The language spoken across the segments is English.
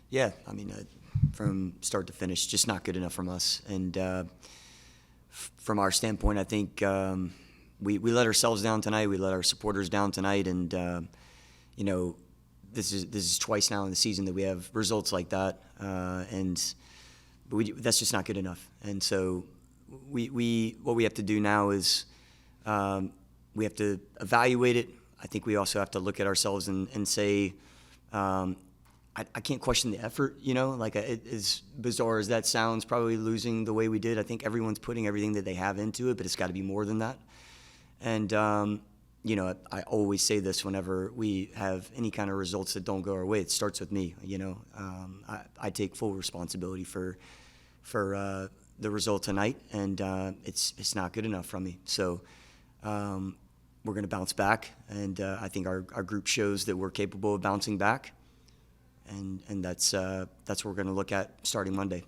Yeah, I mean, from start to finish, just not good enough from us. And from our standpoint, I think we let ourselves down tonight. We let our supporters down tonight, and you know, this is twice now in the season that we have results like that, and that's just not good enough. And so what we have to do now is we have to evaluate it. I think we also have to look at ourselves and say, I can't question the effort, like as bizarre as that sounds, probably losing the way we did. I think everyone's putting everything that they have into it, but it's got to be more than that. And, I always say this whenever we have any kind of results that don't go our way. It starts with me, I take full responsibility for the result tonight, and it's not good enough from me. So we're going to bounce back, and I think our group shows that we're capable of bouncing back. And that's what we're going to look at starting Monday.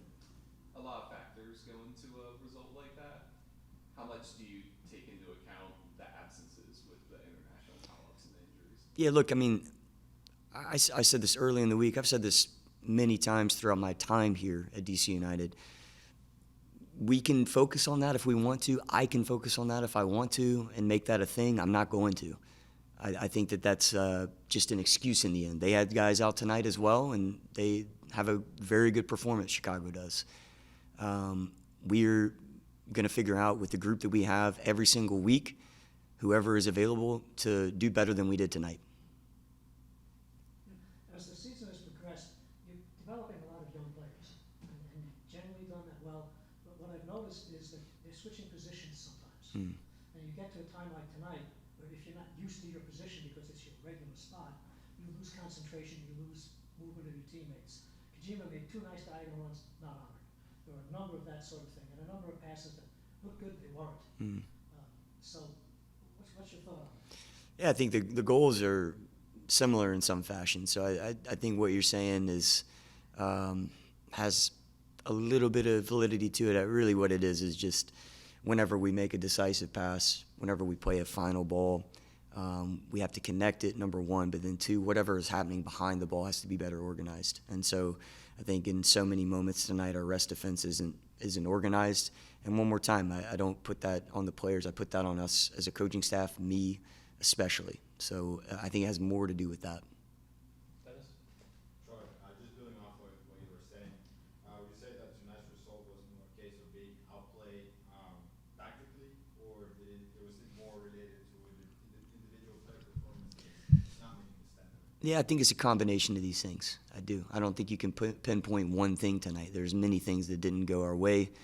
A lot of factors go into a result like that. How much do you take into account the absences with the international call-ups and the injuries? Yeah, look, I mean, I said this early in the week. I've said this many times throughout my time here at DC United. We can focus on that if we want to. I can focus on that if I want to and make that a thing. I'm not going to. I think that's just an excuse in the end. They had guys out tonight as well, and they have a very good performance, Chicago does. We're going to figure out with the group that we have every single week, whoever is available, to do better than we did tonight. As the season has progressed, you're developing a lot of young players, and you've generally done that well. But what I've noticed is that they're switching positions sometimes. And you get to a time like tonight, where if you're not used to your position because it's your regular spot, you lose concentration, you lose movement of your teammates. Kojima made 2 nice diagonal runs, not honored. There were a number of that sort of thing, and a number of passes that looked good, they weren't. So what's your thought on that? Yeah, I think the goals are similar in some fashion. So I think what you're saying is has a little bit of validity to it. Really what it is just whenever we make a decisive pass, whenever we play a final ball, we have to connect it, number one, but then two, whatever is happening behind the ball has to be better organized. And so I think in so many moments tonight, our rest defense isn't organized. And one more time, I don't put that on the players. I put that on us as a coaching staff, me especially. So I think it has more to do with that. Troy, just building off of what you were saying, would you say that tonight's result was more a case of being outplayed tactically, or was it more related to individual player performances not making the standard? Yeah, I think it's a combination of these things. I do. I don't think you can pinpoint one thing tonight. There's many things that didn't go our way.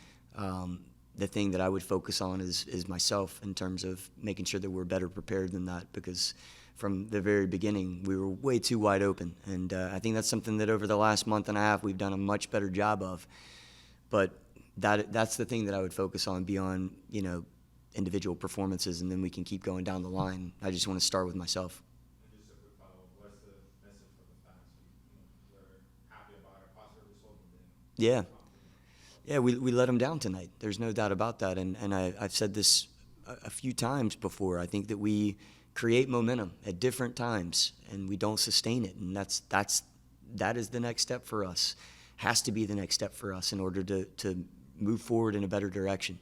The thing that I would focus on is myself in terms of making sure that we're better prepared than that, because from the very beginning we were way too wide open, and I think that's something that over the last month and a half we've done a much better job of. But that's the thing that I would focus on beyond individual performances, and then we can keep going down the line. I just want to start with myself. And just a quick follow-up, what's the message for the fans? We're happy about our positive result, but then Yeah. Yeah, we let them down tonight. There's no doubt about that. And I've said this a few times before. I think that we create momentum at different times, and we don't sustain it. And that is the next step for us. Has to be the next step for us in order to move forward in a better direction.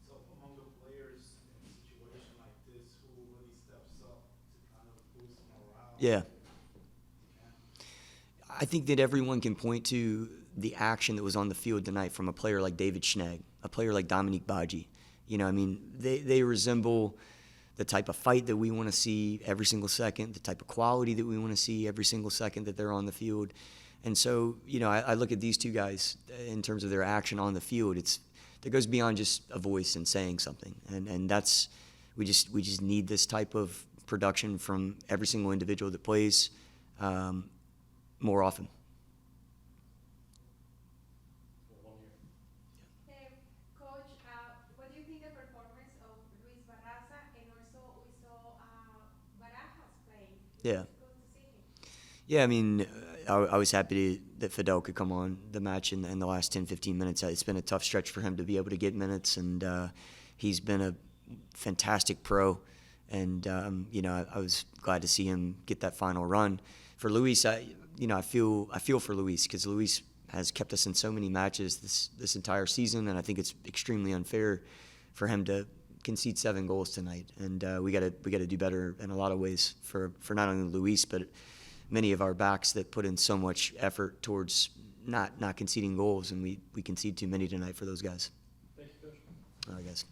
So among the players in a situation like this, who really steps up to kind of boost morale? Yeah. I think that everyone can point to the action that was on the field tonight from a player like David Schnegg, a player like Dominique Badji. They resemble the type of fight that we want to see every single second, the type of quality that we want to see every single second that they're on the field. And so, I look at these two guys in terms of their action on the field. That goes beyond just a voice and saying something. And that's we just need this type of production from every single individual that plays. More often. Coach, what do you think the performance of Luis Barraza, and also we saw Barajas playing? Yeah. It's good to see him. Yeah, I mean, I was happy that Fidel could come on the match in the last 10, 15 minutes. It's been a tough stretch for him to be able to get minutes, and he's been a fantastic pro. And you know, I was glad to see him get that final run. For Luis, you know, I feel for Luis, because Luis has kept us in so many matches this entire season, and I think it's extremely unfair for him to concede 7 goals tonight. And we got to do better in a lot of ways for not only Luis, but many of our backs that put in so much effort towards not conceding goals, and we concede too many tonight for those guys. Thank you, Coach. All right, guys.